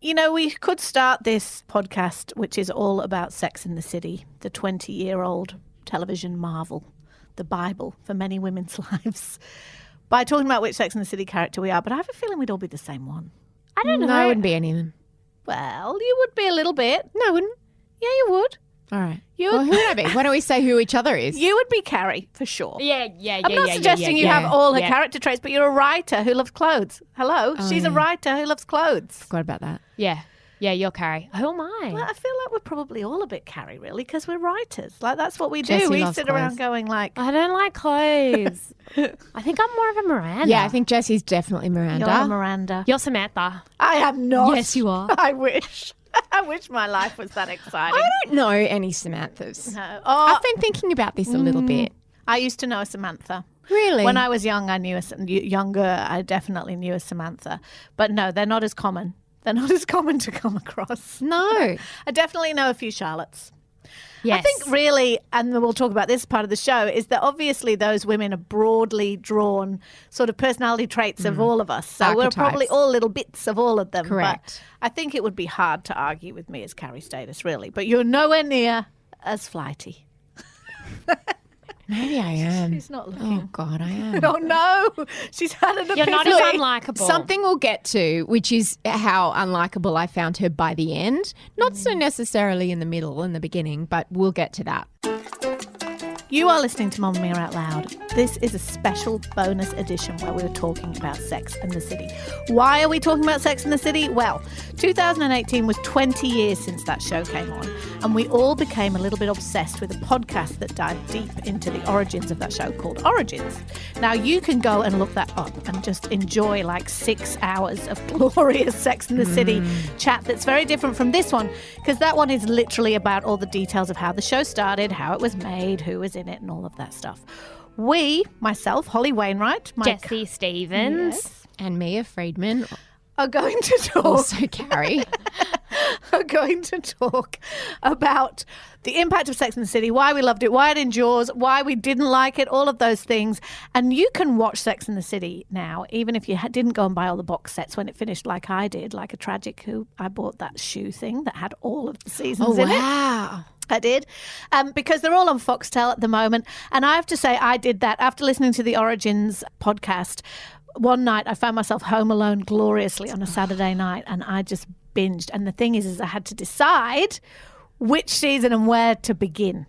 You know, we could start this podcast, which is all about Sex and the City, the 20-year-old television marvel, the Bible for many women's lives, by talking about which Sex and the City character we are. But I have a feeling we'd all be the same one. I don't know. No, I wouldn't be any of them. Well, you would be a little bit. No, I wouldn't. Yeah, you would. All right. You Well, who would I be? Why don't we say who each other is? You would be Carrie, for sure. Yeah. I'm not suggesting you have all her character traits, but you're a writer who loves clothes. Hello? She's a writer who loves clothes. Forgot about that. Yeah, you're Carrie. Who am I? Well, I feel like we're probably all a bit Carrie, really, because we're writers. Like, that's what we do. Jessie We loves sit around clothes. going like, I don't like clothes. I think I'm more of a Miranda. Yeah, I think Jessie's definitely Miranda. you're a Miranda. You're Samantha. I am not. Yes, you are. I wish. I wish my life was that exciting. I don't know any Samanthas. No. I've been thinking about this a little bit. I used to know a Samantha. Really? When I was young, I knew younger. I definitely knew a Samantha. But no, they're not as common. They're not as common to come across. No. I definitely know a few Charlottes. Yes. I think really, and we'll talk about this part of the show, is that obviously those women are broadly drawn sort of personality traits of all of us. So Archetypes. we're probably all little bits of all of them. Correct. But I think it would be hard to argue with me as Carrie Status, really. But you're nowhere near as flighty. Maybe I am. She's not looking. Oh, God, I am. Oh, no. She's had an You're not epiphany. as unlikable. Something we'll get to, which is how unlikable I found her by the end. Not so necessarily in the middle and the beginning, but we'll get to that. You are listening to Mamma Mia Out Loud. This is a special bonus edition where we're talking about Sex and the City. Why are we talking about Sex and the City? Well, 2018 was 20 years since that show came on, and we all became a little bit obsessed with a podcast that dived deep into the origins of that show called Origins. Now, you can go and look that up and just enjoy like 6 hours of glorious Sex and the City chat that's very different from this one, because that one is literally about all the details of how the show started, how it was made, who was in it, and all of that stuff. We, myself, Holly Wainwright, Jessie Stevens. Yes, And Mia Friedman, are going to talk. also Carrie. Are going to talk about the impact of Sex and the City, why we loved it, why it endures, why we didn't like it, all of those things. And you can watch Sex and the City now, even if you didn't go and buy all the box sets when it finished, like I did, like a tragic who I bought that shoe thing that had all of the seasons in it. Wow. I did, because they're all on Foxtel at the moment. And I have to say, I did that after listening to the Origins podcast. One night, I found myself home alone gloriously on a Saturday night, and I just binged. And the thing is I had to decide which season and where to begin.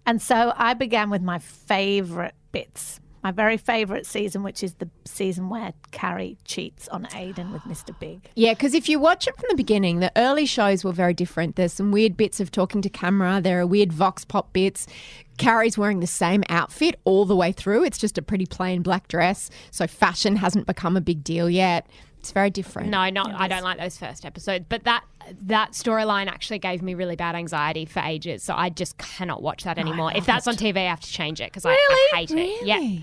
And so I began with my favourite bits. My very favourite season, which is the season where Carrie cheats on Aidan with Mr. Big. Yeah, because if you watch it from the beginning, the early shows were very different. There's some weird bits of talking to camera. There are weird vox pop bits. Carrie's wearing the same outfit all the way through. It's just a pretty plain black dress. So fashion hasn't become a big deal yet. It's very different. No, I don't like those first episodes. But that storyline actually gave me really bad anxiety for ages. So I just cannot watch that anymore. If that's on TV, I have to change it because I hate it. Yeah.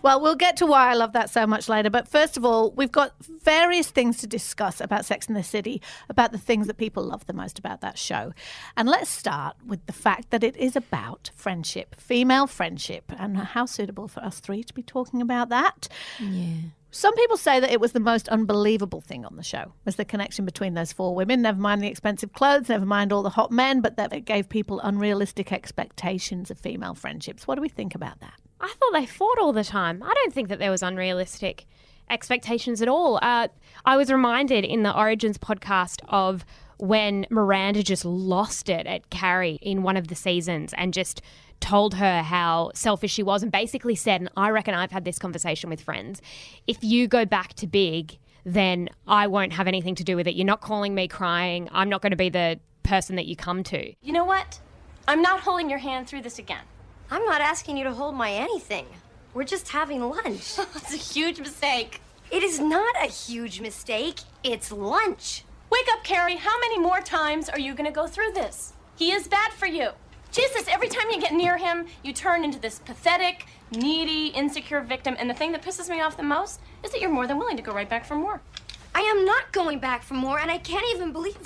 Well, we'll get to why I love that so much later. But first of all, we've got various things to discuss about Sex and the City, about the things that people love the most about that show. And let's start with the fact that it is about friendship, female friendship, and how suitable for us three to be talking about that. Yeah. Some people say that it was the most unbelievable thing on the show, was the connection between those four women. Never mind the expensive clothes, never mind all the hot men, but that it gave people unrealistic expectations of female friendships. What do we think about that? I thought they fought all the time. I don't think that there was unrealistic expectations at all. I was reminded in the Origins podcast of when Miranda just lost it at Carrie in one of the seasons and just told her how selfish she was and basically said, and I reckon I've had this conversation with friends, if you go back to Big, then I won't have anything to do with it. You're not calling me crying. I'm not going to be the person that you come to. You know what? I'm not holding your hand through this again. I'm not asking you to hold my anything. We're just having lunch. It's a huge mistake. It is not a huge mistake. It's lunch. Wake up, Carrie. How many more times are you going to go through this? He is bad for you. Jesus, every time you get near him, you turn into this pathetic, needy, insecure victim. And the thing that pisses me off the most is that you're more than willing to go right back for more. I am not going back for more, and I can't believe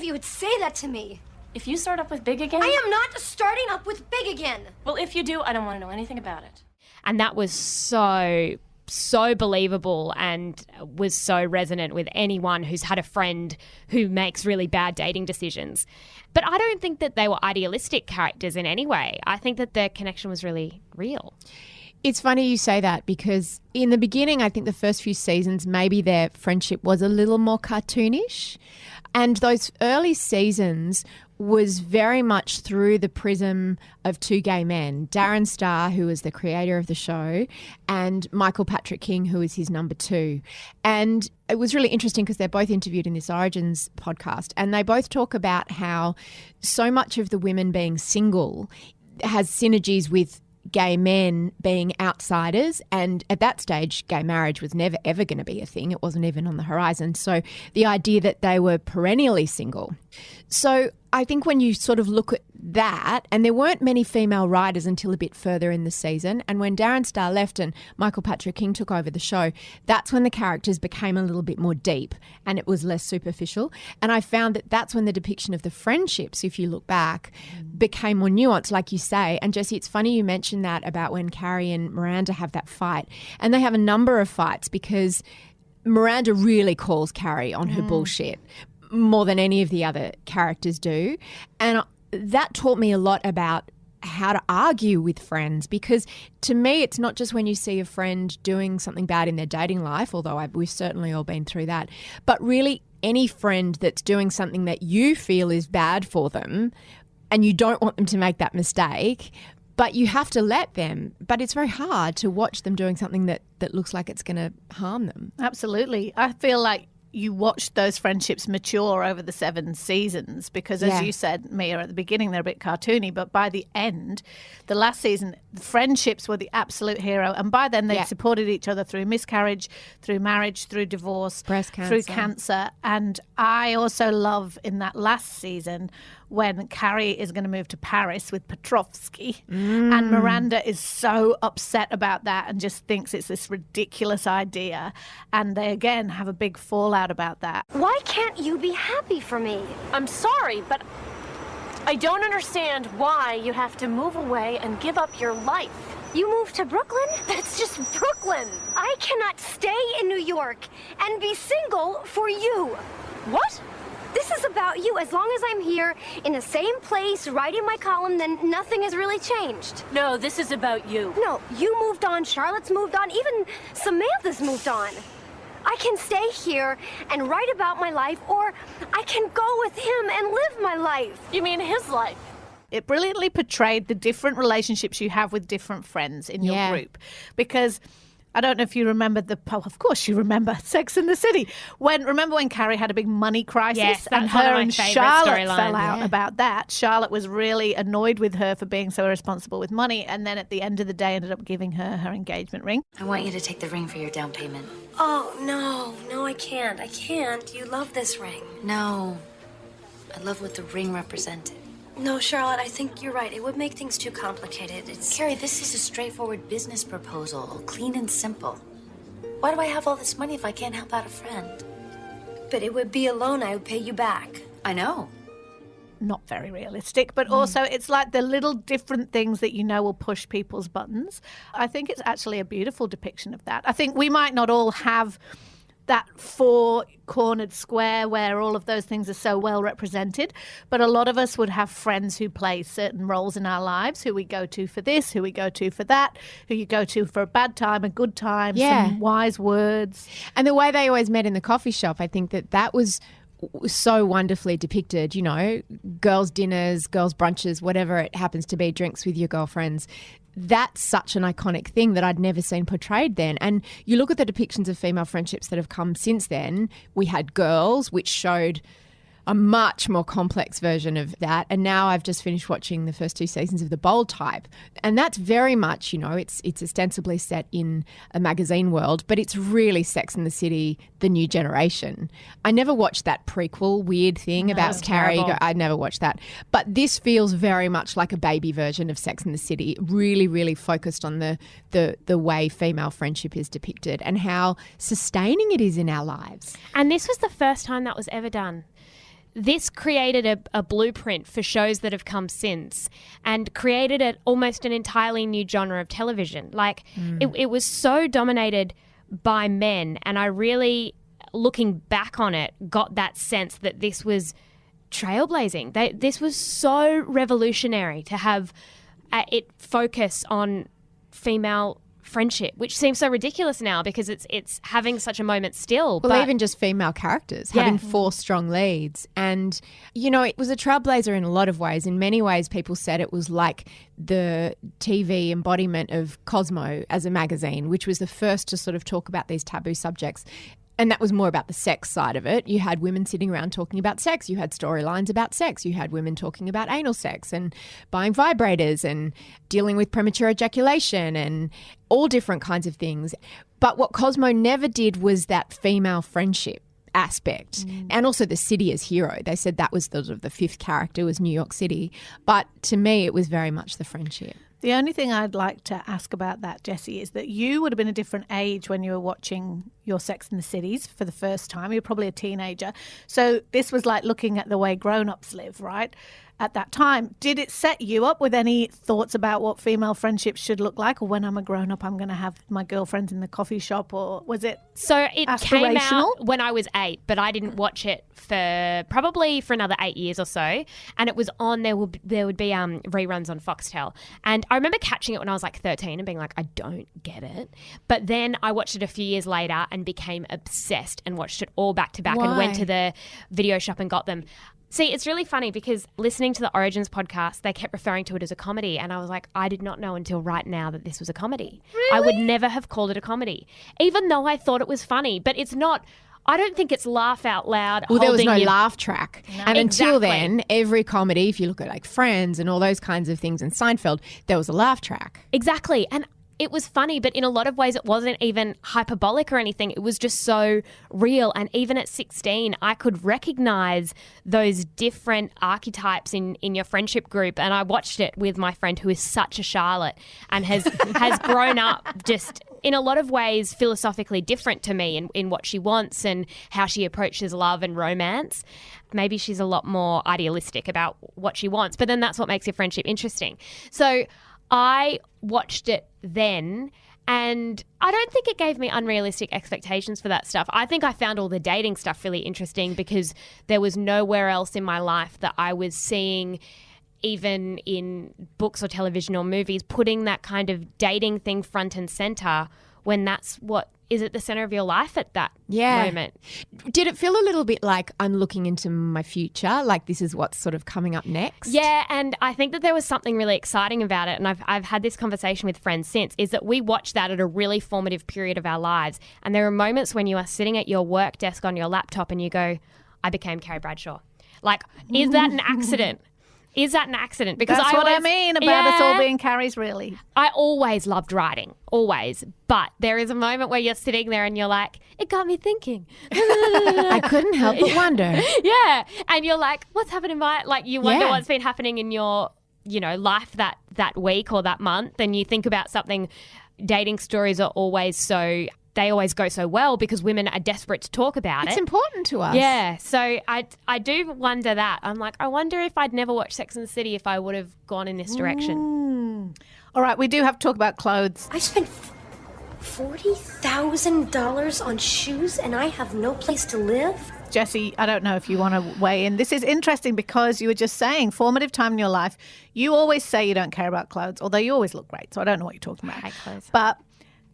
you would say that to me. If you start up with Big again... I am not starting up with Big again. Well, if you do, I don't want to know anything about it. And that was so so believable and was so resonant with anyone who's had a friend who makes really bad dating decisions. But I don't think that they were idealistic characters in any way. I think that their connection was really real. It's funny you say that because in the beginning, I think the first few seasons, maybe their friendship was a little more cartoonish. And those early seasons was very much through the prism of two gay men, Darren Star, who was the creator of the show, and Michael Patrick King, who is his number two. And it was really interesting because they're both interviewed in this Origins podcast, and they both talk about how so much of the women being single has synergies with gay men being outsiders, and at that stage gay marriage was never ever going to be a thing. It wasn't even on the horizon. So the idea that they were perennially single. So I think when you sort of look at that, and there weren't many female writers until a bit further in the season, and when Darren Star left and Michael Patrick King took over the show, that's when the characters became a little bit more deep and it was less superficial. And I found that that's when the depiction of the friendships, if you look back, became more nuanced, like you say. And Jessie, it's funny you mentioned that about when Carrie and Miranda have that fight. And they have a number of fights because Miranda really calls Carrie on her bullshit more than any of the other characters do. And that taught me a lot about how to argue with friends, because to me it's not just when you see a friend doing something bad in their dating life, although we've certainly all been through that, but really any friend that's doing something that you feel is bad for them and you don't want them to make that mistake, but you have to let them. But it's very hard to watch them doing something that looks like it's going to harm them. Absolutely. I feel like you watch those friendships mature over the 7 seasons because, as you said, Mia, at the beginning they're a bit cartoony, but by the end, the last season, the friendships were the absolute hero. And by then they supported each other through miscarriage, through marriage, through divorce, breast cancer. through cancer. And I also love in that last season when Carrie is going to move to Paris with Petrovsky and Miranda is so upset about that and just thinks it's this ridiculous idea. And they, again, have a big fallout about that. Why can't you be happy for me? I'm sorry, but I don't understand why you have to move away and give up your life. You moved to Brooklyn? That's just Brooklyn. I cannot stay in New York and be single for you. What? This is about you. As long as I'm here in the same place writing my column, then nothing has really changed. No, this is about you. No, you moved on, Charlotte's moved on, even Samantha's moved on. I can stay here and write about my life, or I can go with him and live my life. You mean his life? It brilliantly portrayed the different relationships you have with different friends in your group. Because I don't know if you remember of course you remember Sex and the City. Remember when Carrie had a big money crisis? Yes, and that's one of her my and favourite Charlotte storylines. fell out about that. Charlotte was really annoyed with her for being so irresponsible with money, and then at the end of the day ended up giving her her engagement ring. I want you to take the ring for your down payment. Oh, no, I can't. You love this ring. No. I love what the ring represented. No, Charlotte, I think you're right. It would make things too complicated. Carrie, this is a straightforward business proposal, clean and simple. Why do I have all this money if I can't help out a friend? But it would be a loan I would pay you back. I know. Not very realistic, but also it's like the little different things that you know will push people's buttons. I think it's actually a beautiful depiction of that. I think we might not all have that 4-cornered square where all of those things are so well represented, but a lot of us would have friends who play certain roles in our lives, who we go to for this, who we go to for that, who you go to for a bad time, a good time, some wise words. And the way they always met in the coffee shop, I think that was so wonderfully depicted, you know, girls' dinners, girls' brunches, whatever it happens to be, drinks with your girlfriends. That's such an iconic thing that I'd never seen portrayed then. And you look at the depictions of female friendships that have come since then. We had Girls, which showed a much more complex version of that. And now I've just finished watching the first 2 seasons of The Bold Type. And that's very much, you know, it's ostensibly set in a magazine world, but it's really Sex and the City, the new generation. I never watched that prequel weird thing about Carrie. I never watched that. But this feels very much like a baby version of Sex and the City, really, really focused on the way female friendship is depicted and how sustaining it is in our lives. And this was the first time that was ever done. this created a blueprint for shows that have come since and created almost an entirely new genre of television. Like, it was so dominated by men, and I really, looking back on it, got that sense that this was trailblazing. This was so revolutionary to have it focus on female friendship, which seems so ridiculous now because it's having such a moment still. Well, even just female characters, having 4 strong leads. And, it was a trailblazer in a lot of ways. In many ways, people said it was like the TV embodiment of Cosmo as a magazine, which was the first to sort of talk about these taboo subjects. And that was more about the sex side of it. You had women sitting around talking about sex. You had storylines about sex. You had women talking about anal sex and buying vibrators and dealing with premature ejaculation and all different kinds of things. But what Cosmo never did was that female friendship aspect, and also the city as hero. They said that was the 5th character was New York City. But to me, it was very much the friendship. The only thing I'd like to ask about that, Jessie, is that you would have been a different age when you were watching your Sex and the Cities for the first time. You were probably a teenager. So this was like looking at the way grown-ups live, right? At that time. Did it set you up with any thoughts about what female friendships should look like? Or when I'm a grown-up, I'm going to have my girlfriends in the coffee shop? Or was it So it came aspirational? out when I was 8, but I didn't watch it for probably for another 8 years or so. And it was on, there would be reruns on Foxtel. And I remember catching it when I was like 13 and being like, I don't get it. But then I watched it a few years later and became obsessed and watched it all back to back and went to the video shop and got them. See, it's really funny because listening to the Origins podcast, they kept referring to it as a comedy. And I was like, I did not know until right now that this was a comedy. Really? I would never have called it a comedy, even though I thought it was funny. But it's not. I don't think it's laugh out loud. Well, there was no laugh track. No. And until Exactly. then, every comedy, if you look at like Friends and all those kinds of things and Seinfeld, there was a laugh track. Exactly. And it was funny, but in a lot of ways it wasn't even hyperbolic or anything. It was just so real. And even at 16, I could recognize those different archetypes in your friendship group. And I watched it with my friend who is such a Charlotte and has grown up just in a lot of ways philosophically different to me in what she wants and how she approaches love and romance. Maybe she's a lot more idealistic about what she wants, but then that's what makes your friendship interesting. So I watched it then, and I don't think it gave me unrealistic expectations for that stuff. I think I found all the dating stuff really interesting because there was nowhere else in my life that I was seeing, even in books or television or movies, putting that kind of dating thing front and center when that's what is at the center of your life at that moment. Did it feel a little bit like I'm looking into my future, like this is what's sort of coming up next? Yeah, and I think that there was something really exciting about it, and I've had this conversation with friends since, is that we watched that at a really formative period of our lives, and there are moments when you are sitting at your work desk on your laptop and you go, I became Carrie Bradshaw. Like, is that an accident? Is that an accident? Because That's what I mean about us all being Carries, really. I always loved writing, always. But there is a moment where you're sitting there and you're like, it got me thinking. I couldn't help but wonder. Yeah. And you're like, what's happened in my, like, you wonder what's been happening in your, life that week or that month. And you think about something. Dating stories are always they always go so well because women are desperate to talk about it. It's important to us. Yeah. So I do wonder that. I'm like, I wonder if I'd never watched Sex and the City if I would have gone in this direction. All right, we do have to talk about clothes. I spent $40,000 on shoes and I have no place to live? Jessie, I don't know if you want to weigh in. This is interesting because you were just saying formative time in your life. You always say you don't care about clothes, although you always look great. So I don't know what you're talking about. I hate clothes. But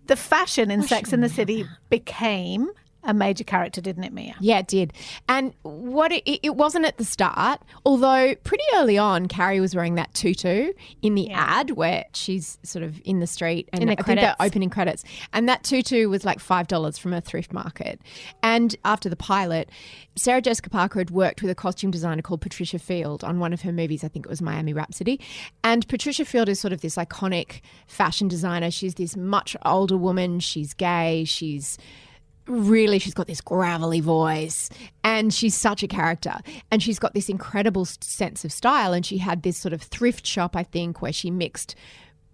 the fashion in Sex and the City became a major character, didn't it, Mia? Yeah, it did. And what it wasn't at the start, although pretty early on, Carrie was wearing that tutu in the ad where she's sort of in the street and I think they're opening credits. And that tutu was like $5 from a thrift market. And after the pilot, Sarah Jessica Parker had worked with a costume designer called Patricia Field on one of her movies. I think it was Miami Rhapsody. And Patricia Field is sort of this iconic fashion designer. She's this much older woman. She's gay. She's got this gravelly voice and she's such a character and she's got this incredible sense of style. And she had this sort of thrift shop, I think, where she mixed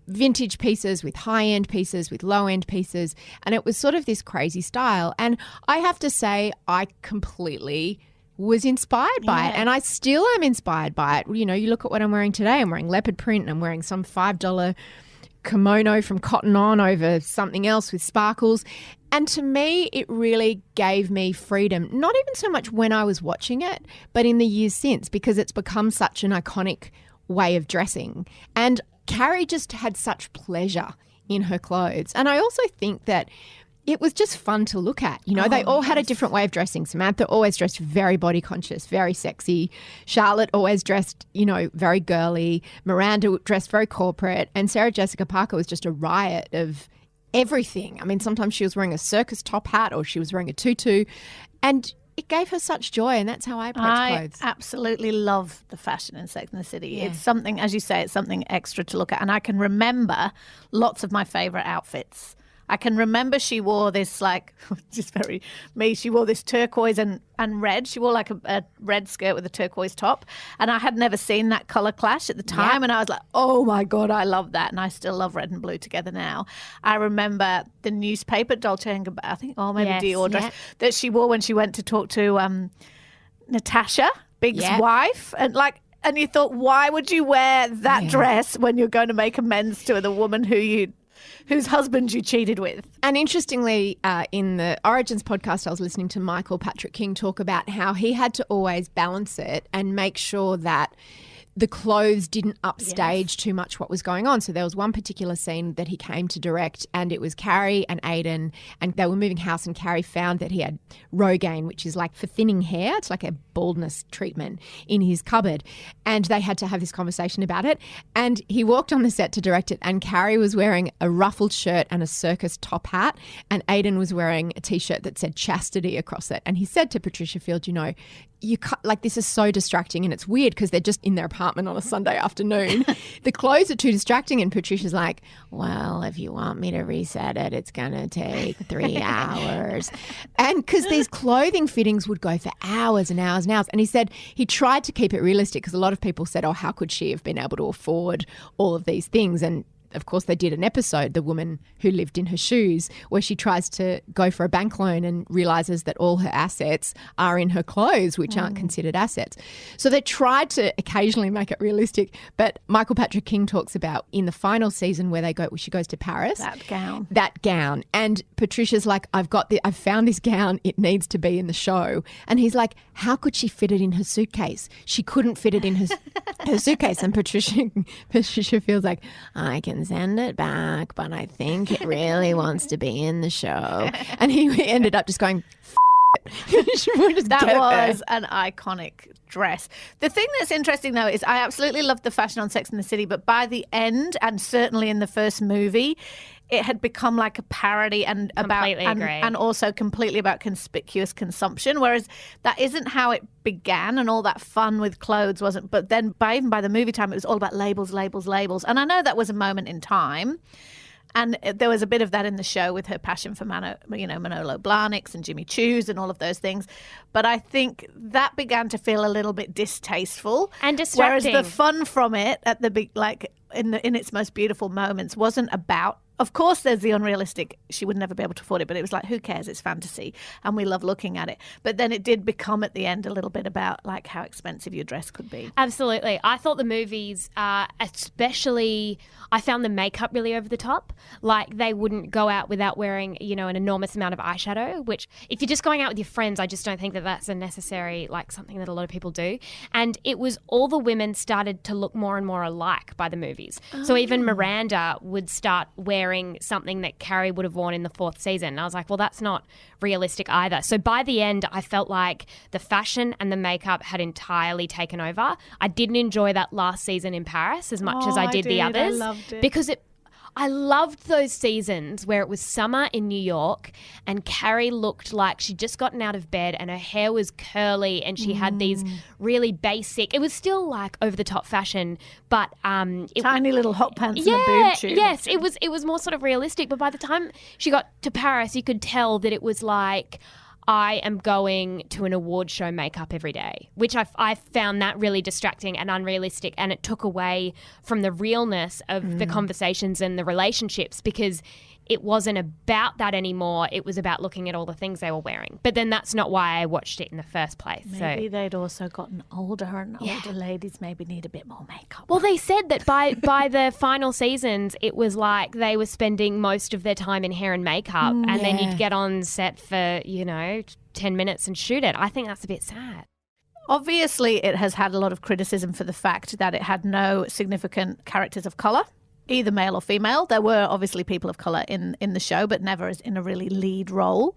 vintage pieces with high-end pieces with low-end pieces, and it was sort of this crazy style. And I have to say I completely was inspired by it, and I still am inspired by it. You know, you look at what I'm wearing today. I'm wearing leopard print and I'm wearing some $5 kimono from Cotton On over something else with sparkles. And to me, it really gave me freedom, not even so much when I was watching it, but in the years since, because it's become such an iconic way of dressing. And Carrie just had such pleasure in her clothes. And I also think that it was just fun to look at. You know, they all had a different way of dressing. Samantha always dressed very body conscious, very sexy. Charlotte always dressed, you know, very girly. Miranda dressed very corporate. And Sarah Jessica Parker was just a riot of everything. I mean, sometimes she was wearing a circus top hat or she was wearing a tutu. And it gave her such joy, and that's how I approach clothes. I absolutely love the fashion in Sex and the City. Yeah. It's something, as you say, it's something extra to look at. And I can remember lots of my favourite outfits. I can remember she wore this, like, just very me, she wore this turquoise and red. She wore like a red skirt with a turquoise top. And I had never seen that colour clash at the time. Yep. And I was like, oh my God, I love that. And I still love red and blue together now. I remember the newspaper, Dolce & Gabbana, I think, maybe Dior dress, that she wore when she went to talk to Natasha, Big's wife. And you thought, why would you wear that dress when you're going to make amends to the woman whose husband you cheated with? And interestingly, in the Origins podcast, I was listening to Michael Patrick King talk about how he had to always balance it and make sure that the clothes didn't upstage too much what was going on. So there was one particular scene that he came to direct, and it was Carrie and Aidan, and they were moving house, and Carrie found that he had Rogaine, which is like for thinning hair. It's like a baldness treatment in his cupboard. And they had to have this conversation about it. And he walked on the set to direct it, and Carrie was wearing a ruffled shirt and a circus top hat, and Aidan was wearing a T-shirt that said chastity across it. And he said to Patricia Field, you know, this is so distracting, and it's weird because they're just in their apartment on a Sunday afternoon. The clothes are too distracting, and Patricia's like, well, if you want me to reset it, it's going to take 3 hours. And because these clothing fittings would go for hours and hours and hours. And he said he tried to keep it realistic because a lot of people said, oh, how could she have been able to afford all of these things? And of course, they did an episode, The Woman Who Lived in Her Shoes, where she tries to go for a bank loan and realises that all her assets are in her clothes, which aren't considered assets. So they tried to occasionally make it realistic. But Michael Patrick King talks about in the final season where she goes to Paris. That gown. And Patricia's like, I've found this gown. It needs to be in the show. And he's like, how could she fit it in her suitcase? She couldn't fit it in her suitcase. And Patricia feels like, I can send it back, but I think it really wants to be in the show. And he ended up just going, that was an iconic dress. The thing that's interesting, though, is I absolutely loved the fashion on Sex and the City, but by the end, and certainly in the first movie, it had become like a parody and also completely about conspicuous consumption, whereas that isn't how it began, and all that fun with clothes wasn't. But then even by the movie time, it was all about labels. And I know that was a moment in time. And there was a bit of that in the show with her passion for Manolo Blahniks and Jimmy Choos and all of those things. But I think that began to feel a little bit distasteful and distracting. Whereas the fun from it at the big, in its most beautiful moments, wasn't about. Of course, there's the unrealistic, she would never be able to afford it, but it was like, who cares? It's fantasy, and we love looking at it. But then it did become at the end a little bit about like how expensive your dress could be. Absolutely. I thought the movies, especially, I found the makeup really over the top. Like they wouldn't go out without wearing, an enormous amount of eyeshadow, which if you're just going out with your friends, I just don't think that that's a necessary, something that a lot of people do. And it was all the women started to look more and more alike by the movies. Oh. So even Miranda would start wearing something that Carrie would have worn in the 4th season. And I was like, well, that's not realistic either. So by the end, I felt like the fashion and the makeup had entirely taken over. I didn't enjoy that last season in Paris as much as I did the others. I loved it. Because I loved those seasons where it was summer in New York and Carrie looked like she'd just gotten out of bed and her hair was curly and she had these really basic, it was still like over-the-top fashion, but tiny little hot pants and a boob tube. Yes, it was more sort of realistic. But by the time she got to Paris, you could tell that it was like, I am going to an award show makeup every day, which I found that really distracting and unrealistic, and it took away from the realness of the conversations and the relationships, because it wasn't about that anymore. It was about looking at all the things they were wearing. But then that's not why I watched it in the first place. Maybe they'd also gotten older, and older ladies maybe need a bit more makeup. Well, they said that by the final seasons, it was like they were spending most of their time in hair and makeup, and then you'd get on set for, 10 minutes and shoot it. I think that's a bit sad. Obviously, it has had a lot of criticism for the fact that it had no significant characters of colour, either male or female. There were obviously people of colour in the show, but never as in a really lead role.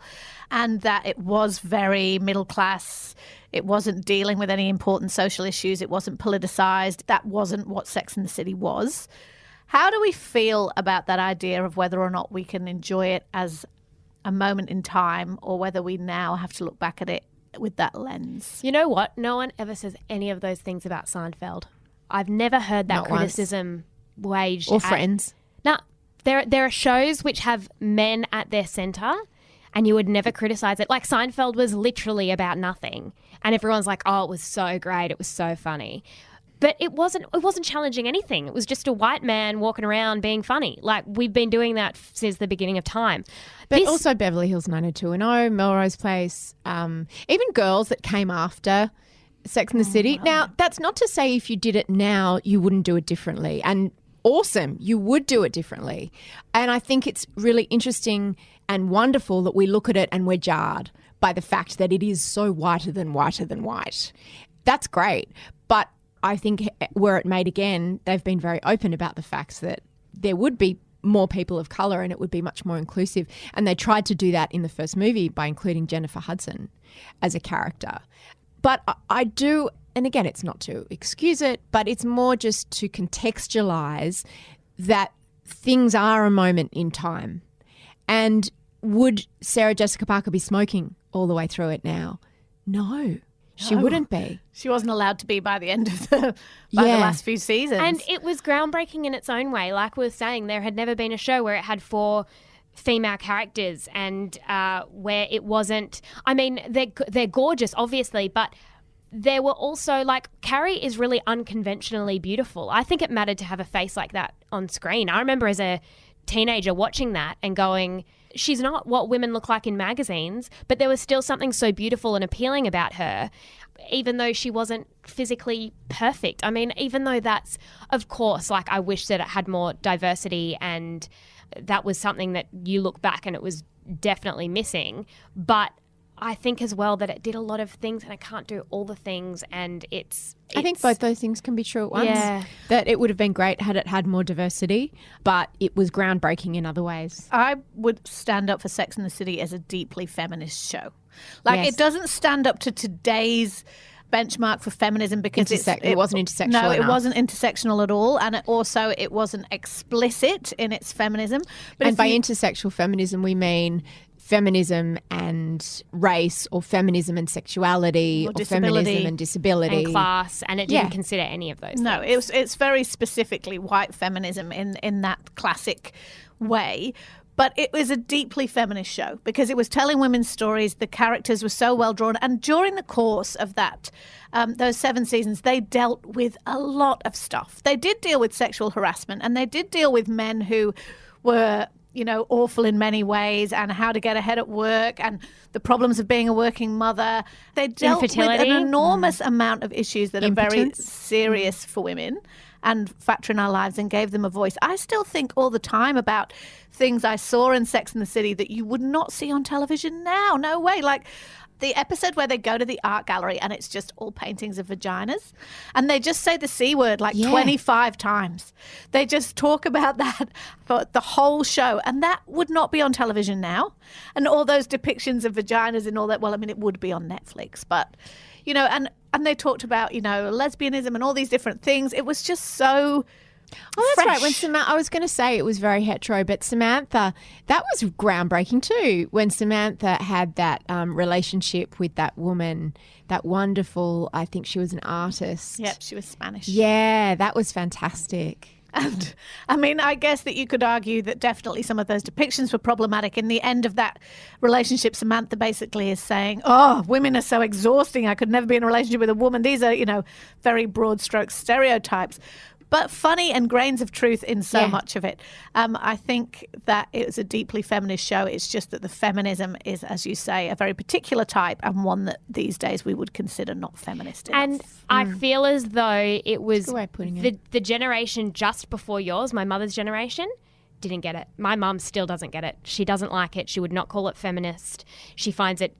And that it was very middle class. It wasn't dealing with any important social issues. It wasn't politicised. That wasn't what Sex and the City was. How do we feel about that idea of whether or not we can enjoy it as a moment in time, or whether we now have to look back at it with that lens? You know what? No one ever says any of those things about Seinfeld. I've never heard that Not once. criticism waged. Or Friends. No, there are shows which have men at their centre, and you would never criticise it. Like Seinfeld was literally about nothing, and everyone's like, "Oh, it was so great, it was so funny." But it wasn't challenging anything. It was just a white man walking around being funny. Like, we've been doing that since the beginning of time. But also Beverly Hills 90210, Melrose Place, even Girls that came after Sex and the City. Wow. Now, that's not to say if you did it now, you wouldn't do it differently. And awesome, you would do it differently. And I think it's really interesting and wonderful that we look at it and we're jarred by the fact that it is so whiter than white. That's great. But I think were it made again, they've been very open about the fact that there would be more people of colour and it would be much more inclusive. And they tried to do that in the first movie by including Jennifer Hudson as a character. But I do, and again, it's not to excuse it, but it's more just to contextualise that things are a moment in time. And would Sarah Jessica Parker be smoking all the way through it now? No. She wouldn't be. She wasn't allowed to be by the end of the last few seasons. And it was groundbreaking in its own way. Like we were saying, there had never been a show where it had 4 female characters and where it wasn't. I mean, they're gorgeous, obviously, but there were also, like, Carrie is really unconventionally beautiful. I think it mattered to have a face like that on screen. I remember as a teenager watching that and going, she's not what women look like in magazines, but there was still something so beautiful and appealing about her, even though she wasn't physically perfect. I mean, even though that's, of course, like, I wish that it had more diversity, and that was something that you look back and it was definitely missing. But I think as well that it did a lot of things and it can't do all the things, and I think both those things can be true at once. Yeah. That it would have been great had it had more diversity, but it was groundbreaking in other ways. I would stand up for Sex and the City as a deeply feminist show. Like, Yes. it doesn't stand up to today's benchmark for feminism because it wasn't intersectional No, it enough. wasn't intersectional at all, and it wasn't explicit in its feminism. But And by intersexual feminism, we mean feminism and race, or feminism and sexuality, Or or disability. feminism and disability. and class, and it didn't Yeah. consider any of those No, things. it's very specifically white feminism in that classic way. But it was a deeply feminist show because it was telling women's stories. The characters were so well drawn. And during the course of those 7 seasons, they dealt with a lot of stuff. They did deal with sexual harassment, and they did deal with men who were, awful in many ways, and how to get ahead at work, and the problems of being a working mother. They dealt with Infertility. an enormous amount of issues that are very Impotence. serious for women and factor in our lives, and gave them a voice. I still think all the time about things I saw in Sex and the City that you would not see on television now. No way. Like the episode where they go to the art gallery and it's just all paintings of vaginas, and they just say the C word like 25 times. They just talk about that for the whole show, and that would not be on television now. And all those depictions of vaginas and all that, well, I mean, it would be on Netflix, but, and they talked about, lesbianism and all these different things. It was just so Oh, that's right. fresh. When I was going to say it was very hetero, but Samantha, that was groundbreaking too. When Samantha had that relationship with that woman, that wonderful, I think she was an artist. Yep, she was Spanish. Yeah, that was fantastic. And I mean, I guess that you could argue that definitely some of those depictions were problematic. In the end of that relationship, Samantha basically is saying, oh, women are so exhausting. I could never be in a relationship with a woman. These are, very broad stroke stereotypes. but funny and grains of truth in so much of it. I think that it was a deeply feminist show. It's just that the feminism is, as you say, a very particular type and one that these days we would consider not feminist enough. And I feel as though it was Good way of putting it. the generation just before yours, my mother's generation, didn't get it. My mum still doesn't get it. She doesn't like it. She would not call it feminist. She finds it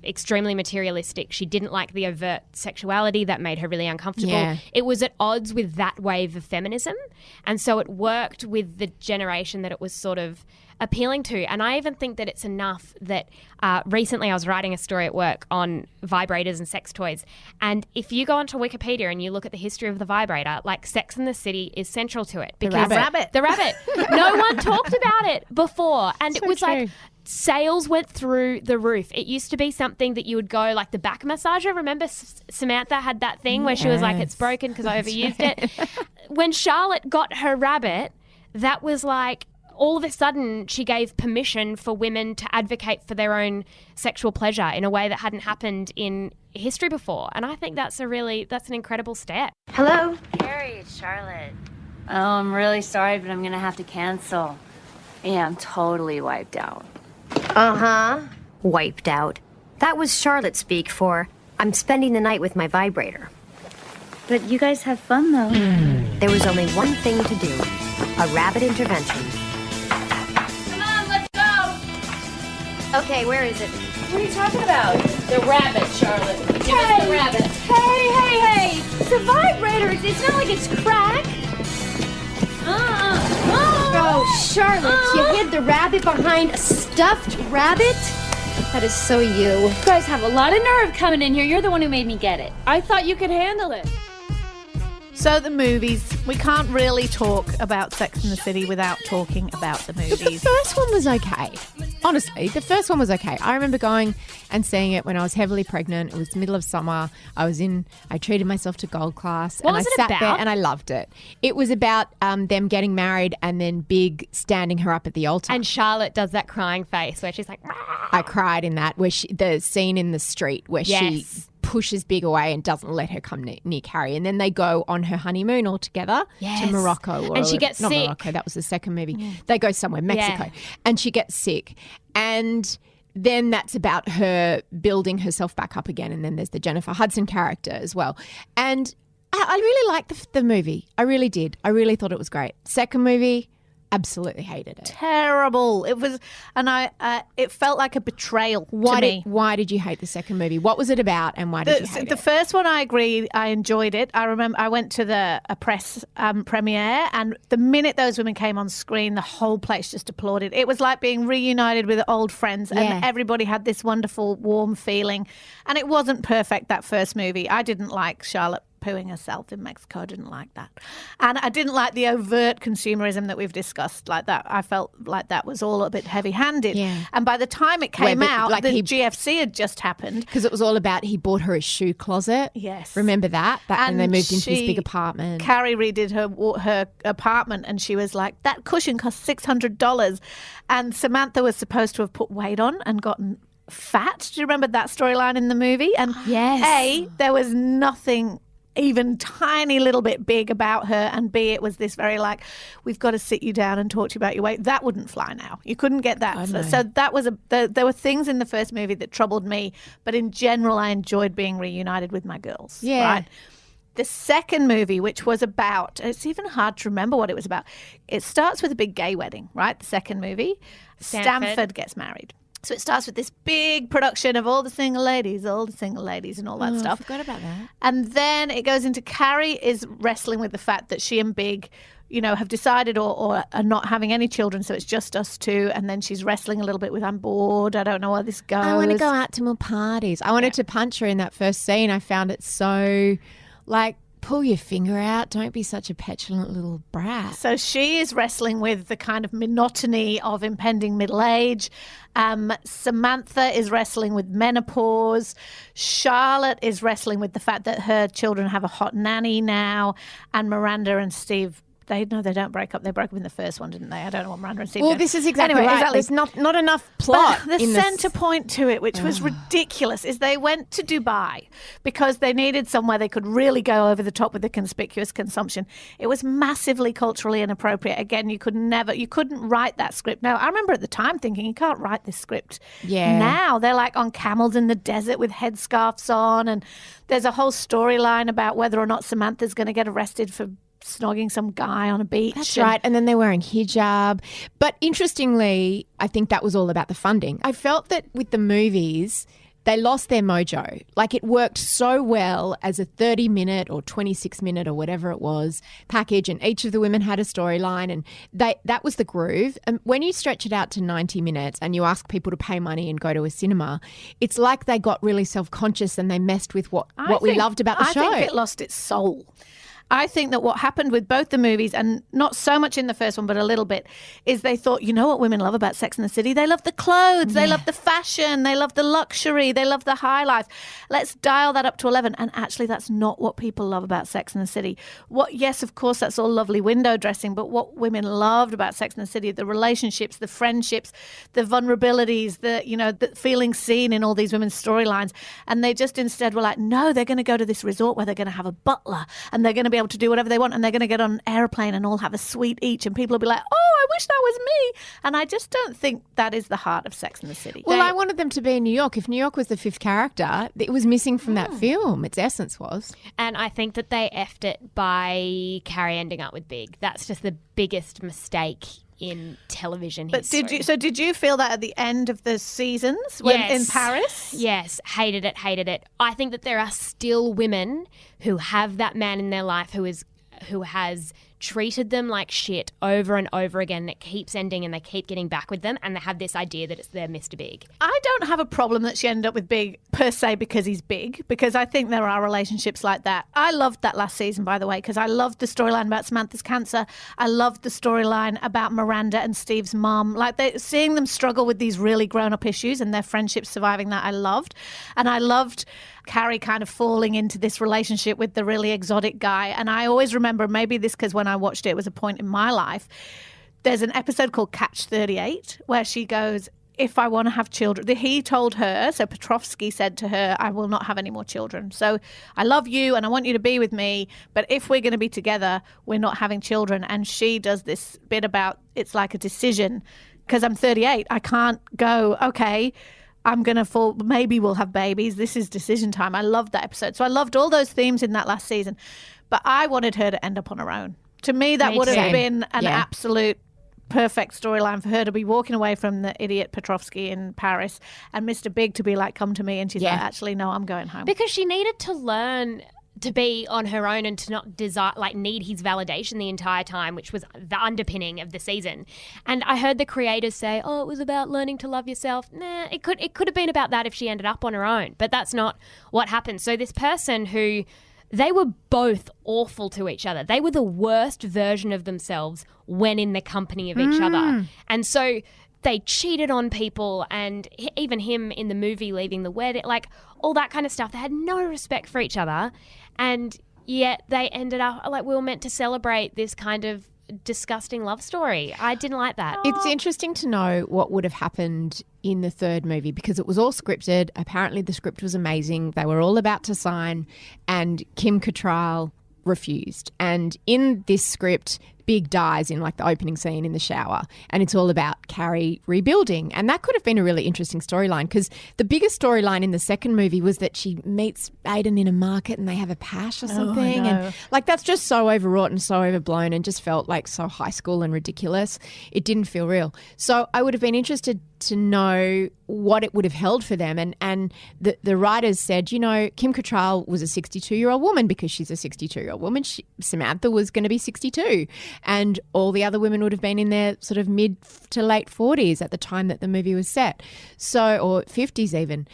extremely materialistic. She didn't like the overt sexuality. That made her really uncomfortable. Yeah. It was at odds with that wave of feminism. And so it worked with the generation that it was sort of appealing to. And I even think that it's enough that recently I was writing a story at work on vibrators and sex toys. And if you go onto Wikipedia and you look at the history of the vibrator, like Sex and the City is central to it. Because The rabbit. The rabbit. No one talked about it before. And it was like sales went through the roof. It used to be something that you would go like the back massager. Remember Samantha had that thing where she was like, it's broken because I overused it. When Charlotte got her rabbit, that was like, all of a sudden she gave permission for women to advocate for their own sexual pleasure in a way that hadn't happened in history before. And I think that's an incredible step. Hello? Carrie, it's Charlotte. Oh, I'm really sorry, but I'm gonna have to cancel. Yeah, I'm totally wiped out. Uh-huh. Wiped out. That was Charlotte speak for, I'm spending the night with my vibrator. But you guys have fun, though. There was only one thing to do. A rabbit intervention. Come on, let's go. Okay, where is it? What are you talking about? The rabbit, Charlotte. Give us the rabbit. Hey! It's a vibrator. It's not like it's cracked. Oh, Charlotte, you hid the rabbit behind a stuffed rabbit? That is so you. You guys have a lot of nerve coming in here. You're the one who made me get it. I thought you could handle it. So the movies, we can't really talk about Sex and the City without talking about the The movies. first one was okay. Honestly, the first one was okay. I remember going and seeing it when I was heavily pregnant. It was the middle of summer. I treated myself to gold class. What and was I it sat there about? and I loved it. It was about them getting married and then Big standing her up at the altar. And Charlotte does that crying face where she's like, I cried in that, the scene in the street where she Yes. pushes Big away and doesn't let her come near Carrie. And then they go on her honeymoon all together Yes. to Morocco. And she gets not sick. Morocco, that was the second movie. They go somewhere, Mexico. And she gets sick. And then that's about her building herself back up again. And then there's the Jennifer Hudson character as well. And I really liked the movie. I really did. I really thought it was great. Second movie, absolutely hated it. Terrible. It was, and it felt like a betrayal to me. Why did you hate the second movie? What was it about and why did you hate The it? first one, I agree. I enjoyed it. I remember I went to a press premiere, and the minute those women came on screen, the whole place just applauded. It was like being reunited with old friends, and everybody had this wonderful, warm feeling. And it wasn't perfect, that first movie. I didn't like Charlotte pooing herself in Mexico. I didn't like that. And I didn't like the overt consumerism that we've discussed like that. I felt like that was all a bit heavy-handed. Yeah. And by the time it came but out, like the GFC had just happened. Because it was all about he bought her a shoe closet. Yes. Remember that? And they moved into this she- big apartment. Carrie redid her apartment, and she was like, that cushion cost $600. And Samantha was supposed to have put weight on and gotten fat. Do you remember that storyline in the movie? And Yes. there was nothing even tiny little bit big about her, and B, it was this very like, we've got to sit you down and talk to you about your weight. That wouldn't fly now. You couldn't get that. So that was there were things in the first movie that troubled me, but in general, I enjoyed being reunited with my girls. Yeah. Right? The second movie, which was about, it's even hard to remember what it was about. It starts with a big gay wedding, right? The second movie. Stanford gets married. So it starts with this big production of all the single ladies and all that stuff. I forgot about that. And then it goes into Carrie is wrestling with the fact that she and Big, have decided or are not having any children, so it's just us two. And then she's wrestling a little bit with, I'm bored, I don't know where this goes. I want to go out to more parties. I wanted to punch her in that first scene. I found it so, like, pull your finger out. Don't be such a petulant little brat. So she is wrestling with the kind of monotony of impending middle age. Samantha is wrestling with menopause. Charlotte is wrestling with the fact that her children have a hot nanny now. And Miranda and Steve, they don't break up. They broke up in the first one, didn't they? I don't know what Miranda and Steve Well, did. this is exactly Anyway, right. There's not enough plot. But the in centre point to it, which was ridiculous, is they went to Dubai because they needed somewhere they could really go over the top with the conspicuous consumption. It was massively culturally inappropriate. Again, you couldn't write that script. Now, I remember at the time thinking, you can't write this script. Yeah. Now they're like on camels in the desert with headscarves on, and there's a whole storyline about whether or not Samantha's going to get arrested for snogging some guy on a beach. That's right. And then they're wearing hijab. But interestingly, I think that was all about the funding. I felt that with the movies, they lost their mojo. Like, it worked so well as a 30-minute or 26-minute or whatever it was package, and each of the women had a storyline, and that was the groove. And when you stretch it out to 90 minutes and you ask people to pay money and go to a cinema, it's like they got really self-conscious and they messed with what we loved about the show. I think it lost its soul. I think that what happened with both the movies, and not so much in the first one, but a little bit, is they thought, you know what women love about Sex and the City? They love the clothes, they love the fashion, they love the luxury, they love the high life. Let's dial that up to 11. And actually, that's not what people love about Sex and the City. Yes, of course, that's all lovely window dressing, but what women loved about Sex and the City, the relationships, the friendships, the vulnerabilities, the feeling seen in all these women's storylines. And they just instead were like, no, they're going to go to this resort where they're going to have a butler and they're going to be able to do whatever they want, and they're going to get on an airplane and all have a suite each, and people will be like, oh, I wish that was me. And I just don't think that is the heart of Sex and the City. Well, I wanted them to be in New York. If New York was the fifth character, it was missing from that film. Its essence was. And I think that they effed it by Carrie ending up with Big. That's just the biggest mistake in television history. But did you feel that at the end of the seasons in Paris? Yes, hated it. I think that there are still women who have that man in their life who has treated them like shit over and over again. It keeps ending and they keep getting back with them, and they have this idea that it's their Mr. Big. I don't have a problem that she ended up with Big per se because he's big, because I think there are relationships like that. I loved that last season, by the way, because I loved the storyline about Samantha's cancer. I loved the storyline about Miranda and Steve's mum. Like, seeing them struggle with these really grown-up issues and their friendships surviving that, I loved. And I loved Carrie kind of falling into this relationship with the really exotic guy. And I always remember, maybe this because when I watched it was a point in my life, there's an episode called Catch 38 where she goes, if I want to have children, he told her, so Petrovsky said to her, I will not have any more children. So I love you and I want you to be with me, but if we're going to be together, we're not having children. And she does this bit about it's like a decision, because I'm 38. I can't go, okay, I'm going to fall, maybe we'll have babies. This is decision time. I loved that episode. So I loved all those themes in that last season. But I wanted her to end up on her own. To me, that would have been an absolute perfect storyline for her to be walking away from the idiot Petrovsky in Paris and Mr. Big to be like, come to me. And she's like, actually, no, I'm going home. Because she needed to learn to be on her own and to not need his validation the entire time, which was the underpinning of the season. And I heard the creators say, oh, it was about learning to love yourself. Nah, it could have been about that if she ended up on her own, but that's not what happened. So this person who, they were both awful to each other. They were the worst version of themselves when in the company of each other. And so they cheated on people, and even him in the movie leaving the wedding, like all that kind of stuff. They had no respect for each other. And yet they ended up, like, we were meant to celebrate this kind of disgusting love story. I didn't like that. It's interesting to know what would have happened in the third movie, because it was all scripted. Apparently the script was amazing. They were all about to sign, and Kim Cattrall refused. And in this script, Big dies in like the opening scene in the shower, and it's all about Carrie rebuilding. And that could have been a really interesting storyline, because the biggest storyline in the second movie was that she meets Aiden in a market and they have a pash or something. And like, that's just so overwrought and so overblown and just felt like so high school and ridiculous. It didn't feel real. So I would have been interested to know what it would have held for them. And the writers said, you know, Kim Cattrall was a 62-year-old woman because she's a 62-year-old woman. Samantha was going to be 62. And all the other women would have been in their sort of mid to late 40s at the time that the movie was set. So, or 50s even.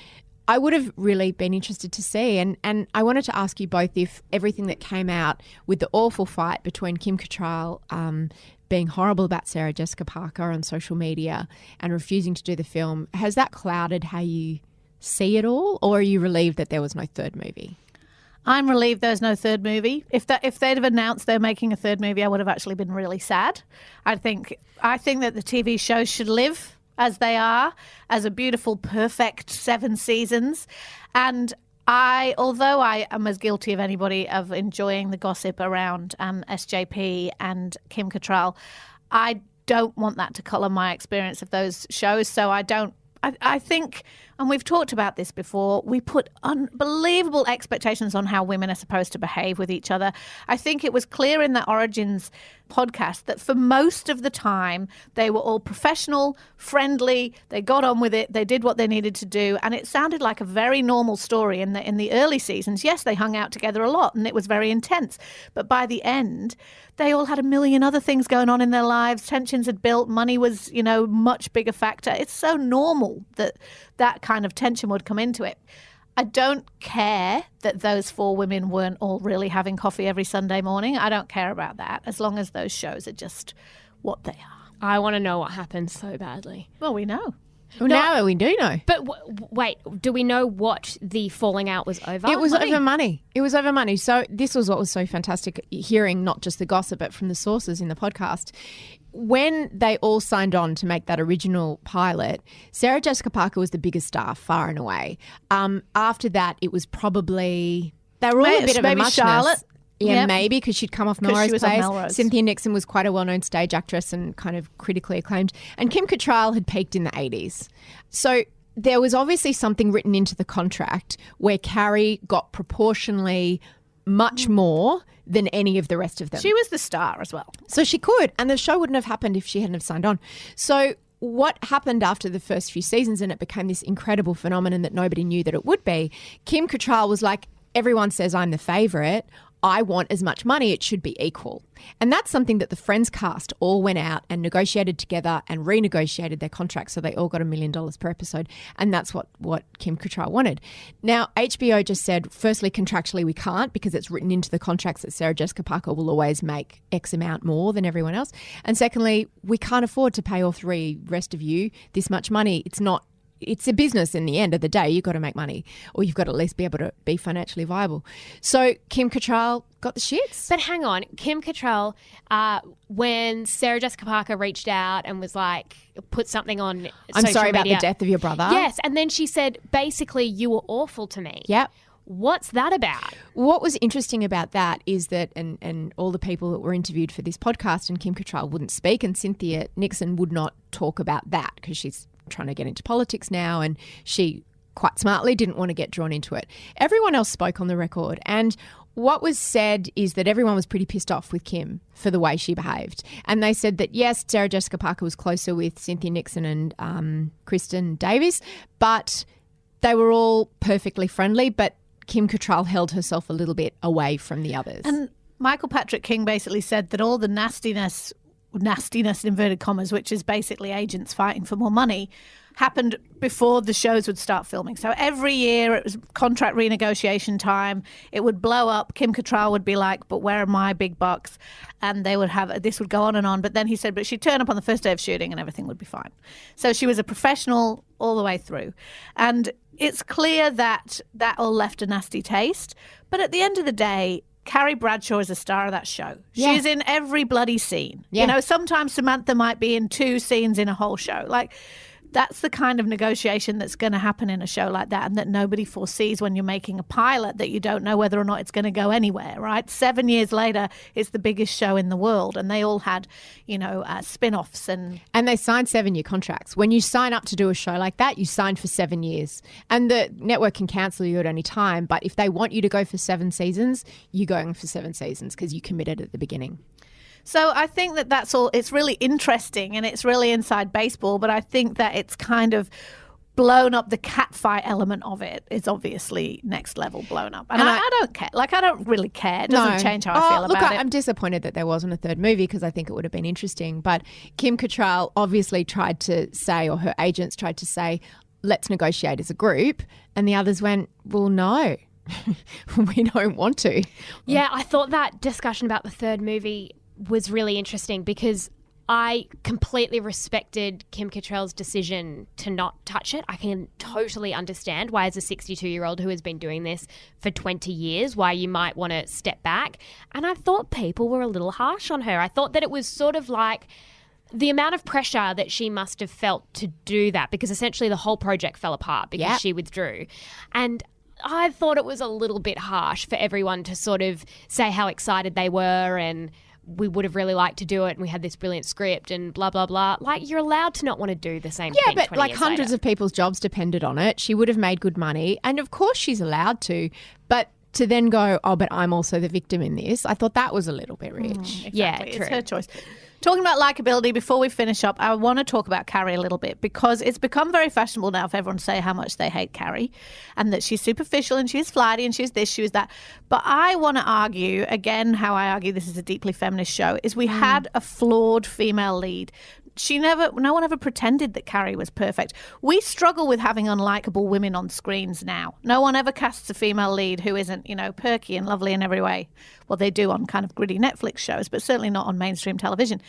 I would have really been interested to see. And I wanted to ask you both if everything that came out with the awful fight between Kim Cattrall being horrible about Sarah Jessica Parker on social media and refusing to do the film, has that clouded how you see it all, or are you relieved that there was no third movie? I'm relieved there's no third movie. If they'd have announced they're making a third movie, I would have actually been really sad. I think that the TV shows should live as they are, as a beautiful, perfect 7 seasons. And although I am as guilty of anybody of enjoying the gossip around SJP and Kim Cattrall, I don't want that to colour my experience of those shows. So I think, and we've talked about this before, we put unbelievable expectations on how women are supposed to behave with each other. I think it was clear in the Origins podcast that for most of the time they were all professional, friendly, they got on with it, they did what they needed to do, and it sounded like a very normal story in the early seasons. Yes, they hung out together a lot and it was very intense, but by the end they all had a million other things going on in their lives. Tensions had built, money was, much bigger factor. It's so normal that kind of tension would come into it. I don't care that those 4 women weren't all really having coffee every Sunday morning. I don't care about that, as long as those shows are just what they are. I want to know what happened so badly. Well, we know. Well, now we do know. But wait, do we know what the falling out was over? It was over money. It was over money. So this was what was so fantastic, hearing not just the gossip, but from the sources in the podcast. When they all signed on to make that original pilot, Sarah Jessica Parker was the biggest star, far and away. After that, it was probably... They were all a bit of a muchness. Charlotte. Yeah, Yep. maybe because she'd come off Because Melrose she was on Place. Melrose. Cynthia Nixon was quite a well-known stage actress and kind of critically acclaimed. And Kim Cattrall had peaked in the 80s. So there was obviously something written into the contract where Carrie got proportionally much more than any of the rest of them. She was the star as well. So she could, and the show wouldn't have happened if she hadn't have signed on. So what happened after the first few seasons, and it became this incredible phenomenon that nobody knew that it would be, Kim Cattrall was like, everyone says I'm the favourite. I want as much money. It should be equal. And that's something that the Friends cast all went out and negotiated together and renegotiated their contracts. So they all got $1 million per episode. And that's what Kim Cattrall wanted. Now, HBO just said, firstly, contractually, we can't because it's written into the contracts that Sarah Jessica Parker will always make X amount more than everyone else. And secondly, we can't afford to pay all 3 rest of you this much money. It's a business in the end of the day. You've got to make money, or you've got to at least be able to be financially viable. So Kim Cattrall got the shits. But hang on, Kim Cattrall, when Sarah Jessica Parker reached out and was like, put something on I'm social sorry about media. the death of your brother. Yes, and then she said, basically, you were awful to me. Yep. What's that about? What was interesting about that is that, and all the people that were interviewed for this podcast, and Kim Cattrall wouldn't speak, and Cynthia Nixon would not talk about that because she's trying to get into politics now, and she quite smartly didn't want to get drawn into it. Everyone else spoke on the record, and what was said is that everyone was pretty pissed off with Kim for the way she behaved. And they said that, yes, Sarah Jessica Parker was closer with Cynthia Nixon and Kristen Davies, but they were all perfectly friendly, but Kim Cattrall held herself a little bit away from the others. And Michael Patrick King basically said that all the nastiness in inverted commas, which is basically agents fighting for more money, happened before the shows would start filming. So every year it was contract renegotiation time. It would blow up. Kim Cattrall would be like, but where are my big bucks? And they would have, this would go on and on. But then he said, but she'd turn up on the first day of shooting and everything would be fine. So she was a professional all the way through. And it's clear that all left a nasty taste. But at the end of the day, Carrie Bradshaw is a star of that show. Yeah. She's in every bloody scene. Yeah. Sometimes Samantha might be in 2 scenes in a whole show. Like, that's the kind of negotiation that's going to happen in a show like that, and that nobody foresees when you're making a pilot, that you don't know whether or not it's going to go anywhere, right? 7 years later, it's the biggest show in the world, and they all had, spin-offs. And they signed 7-year contracts. When you sign up to do a show like that, you sign for 7 years. And the network can cancel you at any time, but if they want you to go for 7 seasons, you're going for 7 seasons because you committed at the beginning. So I think that that's all. It's really interesting and it's really inside baseball, but I think that it's kind of blown up. The catfight element of it is obviously next level blown up. And I don't care. Like, I don't really care. It doesn't change how I feel about it. I'm disappointed that there wasn't a 3rd movie because I think it would have been interesting. But Kim Cattrall obviously tried to say, or her agents tried to say, let's negotiate as a group. And the others went, well, no, we don't want to. Yeah, I thought that discussion about the 3rd movie was really interesting because I completely respected Kim Cattrall's decision to not touch it. I can totally understand why, as a 62-year-old who has been doing this for 20 years, why you might want to step back. And I thought people were a little harsh on her. I thought that it was sort of like the amount of pressure that she must have felt to do that, because essentially the whole project fell apart because she withdrew. And I thought it was a little bit harsh for everyone to sort of say how excited they were and we would have really liked to do it and we had this brilliant script and blah, blah, blah. Like, you're allowed to not want to do the same thing 20 but like years hundreds later. of people's jobs depended on it. She would have made good money. And of course she's allowed to. But to then go, oh, but I'm also the victim in this, I thought that was a little bit rich. Exactly. Yeah, It's true. her choice. Talking about likability, before we finish up, I want to talk about Carrie a little bit because it's become very fashionable now for everyone to say how much they hate Carrie and that she's superficial and she's flighty and she's this, she's that. But I want to argue, again, how I argue this is a deeply feminist show, is we had a flawed female lead. No one ever pretended that Carrie was perfect. We struggle with having unlikable women on screens now. No one ever casts a female lead who isn't, perky and lovely in every way. Well, they do on kind of gritty Netflix shows, but certainly not on mainstream television.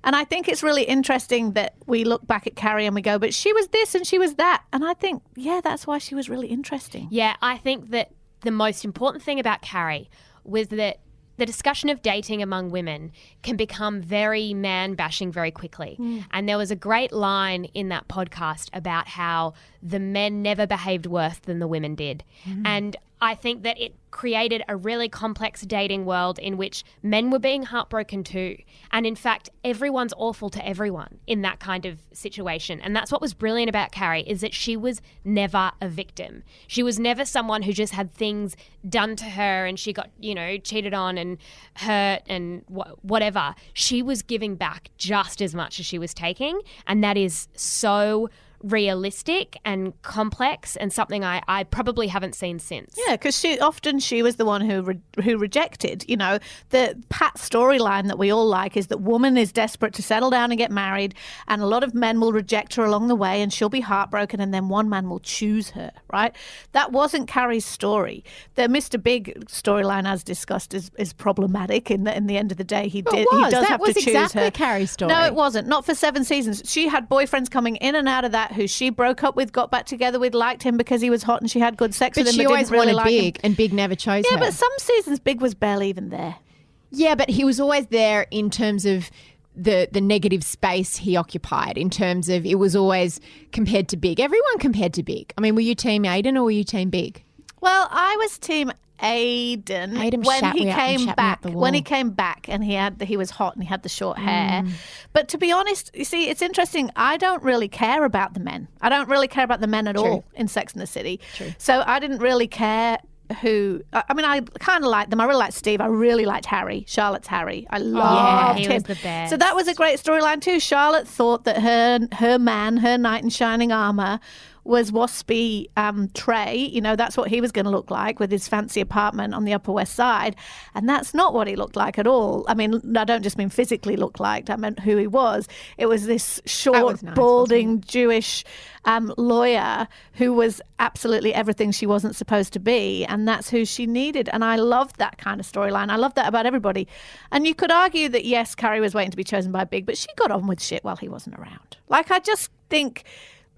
And I think it's really interesting that we look back at Carrie and we go, but she was this and she was that. And I think, that's why she was really interesting. Yeah, I think that the most important thing about Carrie was that the discussion of dating among women can become very man-bashing very quickly. And there was a great line in that podcast about how the men never behaved worse than the women did. And I think that it created a really complex dating world in which men were being heartbroken too. And in fact, everyone's awful to everyone in that kind of situation. And that's what was brilliant about Carrie, is that she was never a victim. She was never someone who just had things done to her and she got, cheated on and hurt and whatever. She was giving back just as much as she was taking. And that is so realistic and complex and something I probably haven't seen since. Yeah, because she was the one who rejected. The Pat storyline that we all like is that woman is desperate to settle down and get married, and a lot of men will reject her along the way, and she'll be heartbroken, and then one man will choose her. Right? That wasn't Carrie's story. The Mr. Big storyline, as discussed, is problematic. In the end of the day, he does have to choose her. That was exactly Carrie's story. No, it wasn't. Not for 7 seasons. She had boyfriends coming in and out of that who she broke up with, got back together with, liked him because he was hot and she had good sex with him. But she always didn't really wanted like Big, him. and Big never chose her. Yeah, but some seasons Big was barely even there. Yeah, but he was always there in terms of the negative space he occupied, in terms of it was always compared to Big. Everyone compared to Big. I mean, were you team Aiden or were you team Big? Well, I was team Aiden when he came back. When he came back and he was hot and he had the short hair. But to be honest, you see, it's interesting. I don't really care about the men. I don't really care about the men at all in Sex and the City. True. So I didn't really care who. I mean, I kind of liked them. I really liked Steve. I really liked Harry. Charlotte's Harry. I loved he him. was the best. So that was a great storyline too. Charlotte thought that her man, her knight in shining armor, was waspy Trey. That's what he was going to look like with his fancy apartment on the Upper West Side. And that's not what he looked like at all. I mean, I don't just mean physically looked like. I meant who he was. It was this short, balding Jewish lawyer who was absolutely everything she wasn't supposed to be. And that's who she needed. And I loved that kind of storyline. I loved that about everybody. And you could argue that, yes, Carrie was waiting to be chosen by Big, but she got on with shit while he wasn't around. Like, I just think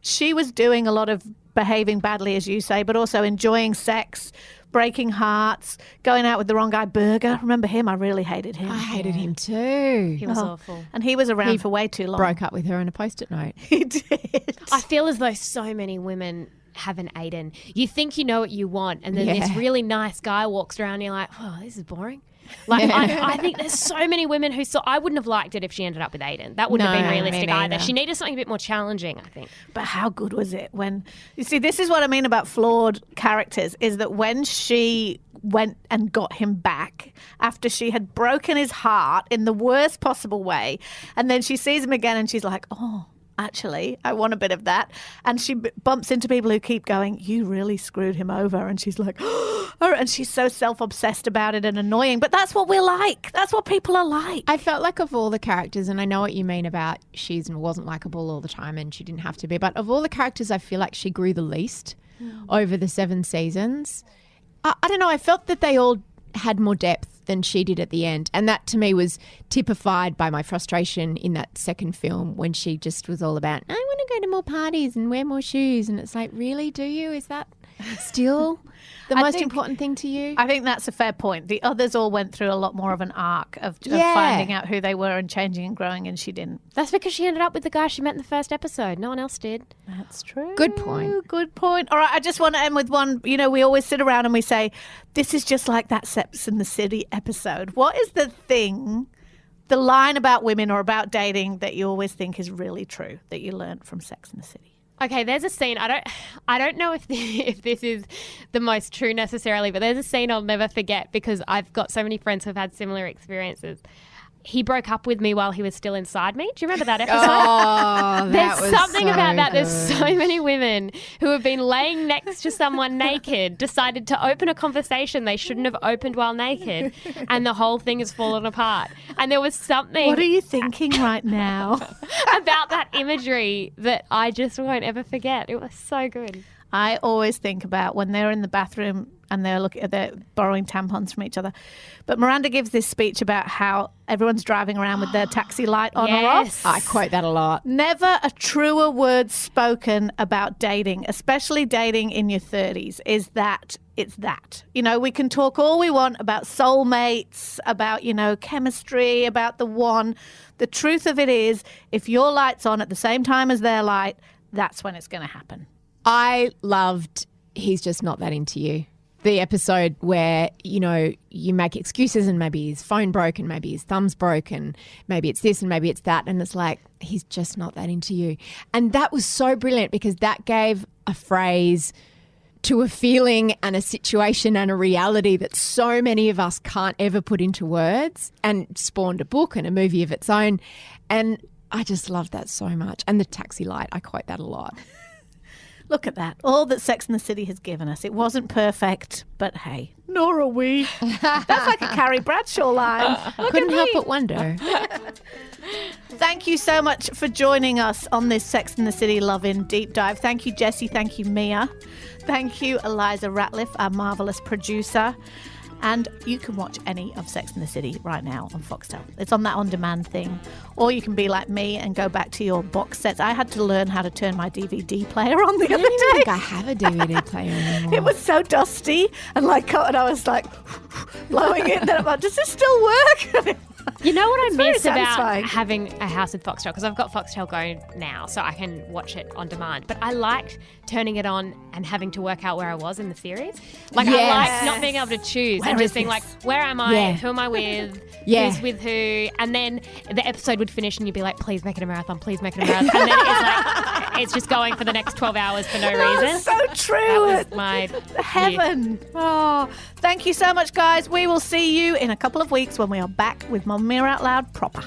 she was doing a lot of behaving badly, as you say, but also enjoying sex, breaking hearts, going out with the wrong guy. Berger, remember him? I really hated him. I hated him too. He was awful. And he was around for way too long. Broke up with her on a Post-it note. He did. I feel as though so many women have an Aiden. You think you know what you want, and then this really nice guy walks around and you're like, oh, this is boring. Like, I think there's so many women who I wouldn't have liked it if she ended up with Aiden. That wouldn't have been realistic either. She needed something a bit more challenging, I think. But how good was it when... You see, this is what I mean about flawed characters, is that when she went and got him back after she had broken his heart in the worst possible way, and then she sees him again and she's like, oh... actually, I want a bit of that. And she bumps into people who keep going, you really screwed him over. And she's like, oh, and she's so self-obsessed about it and annoying. But that's what we're like. That's what people are like. I felt like of all the characters, and I know what you mean about she wasn't likable all the time and she didn't have to be, but of all the characters, I feel like she grew the least over the 7 seasons. I don't know. I felt that they all had more depth than she did at the end. And that to me was typified by my frustration in that second film when she just was all about, I want to go to more parties and wear more shoes. And it's like, really, do you? Is that still the most important thing to you? I think that's a fair point. The others all went through a lot more of an arc of finding out who they were and changing and growing, and she didn't. That's because she ended up with the guy she met in the first episode. No one else did. That's true. Good point. Good point. All right, I just want to end with one. You know, we always sit around and we say, this is just like that Sex and the City episode. What is the thing, the line about women or about dating that you always think is really true that you learned from Sex and the City? Okay, there's a scene. I don't know if this is the most true necessarily, but there's a scene I'll never forget because I've got so many friends who've had similar experiences. He broke up with me while he was still inside me. Do you remember that episode? Oh, There's something so about that. good. There's so many women who have been laying next to someone naked, decided to open a conversation they shouldn't have opened while naked, and the whole thing has fallen apart. And there was something What are you thinking right now? about that imagery that I just won't ever forget. It was so good. I always think about when they're in the bathroom and they're borrowing tampons from each other. But Miranda gives this speech about how everyone's driving around with their taxi light on or off. I quote that a lot. Never a truer word spoken about dating, especially dating in your 30s, is that it's that. You know, we can talk all we want about soulmates, about, you know, chemistry, about the one. The truth of it is, if your light's on at the same time as their light, that's when it's going to happen. I loved He's Just Not That Into You. The episode where, you know, you make excuses and maybe his phone broke and maybe his thumb's broke and maybe it's this and maybe it's that. And it's like, he's just not that into you. And that was so brilliant because that gave a phrase to a feeling and a situation and a reality that so many of us can't ever put into words, and spawned a book and a movie of its own. And I just loved that so much. And the taxi light, I quote that a lot. Look at that. All that Sex and the City has given us. It wasn't perfect, but hey, nor are we. That's like a Carrie Bradshaw line. Couldn't help but wonder. Thank you so much for joining us on this Sex and the City Love-In Deep Dive. Thank you, Jessie. Thank you, Mia. Thank you, Eliza Ratliff, our marvellous producer. And you can watch any of Sex and the City right now on Foxtel. It's on that on-demand thing. Or you can be like me and go back to your box sets. I had to learn how to turn my DVD player on the other I don't even day. think I have a DVD player anymore. It was so dusty and and I was like blowing it. And then I'm like, does this still work? You know what I very miss about satisfying. having a house with Foxtel? Because I've got Foxtel Go now, so I can watch it on demand. But I liked turning it on and having to work out where I was in the series. Like, I liked not being able to choose and just being like, where am I? Yeah. Who am I with? Yeah. Who's with who? And then the episode would finish and you'd be like, please make it a marathon, please make it a marathon. And then it's like, it's just going for the next 12 hours for no reason. So true. That was my heaven. Oh, thank you so much, guys. We will see you in a couple of weeks when we are back with Mamma Mia Out Loud proper.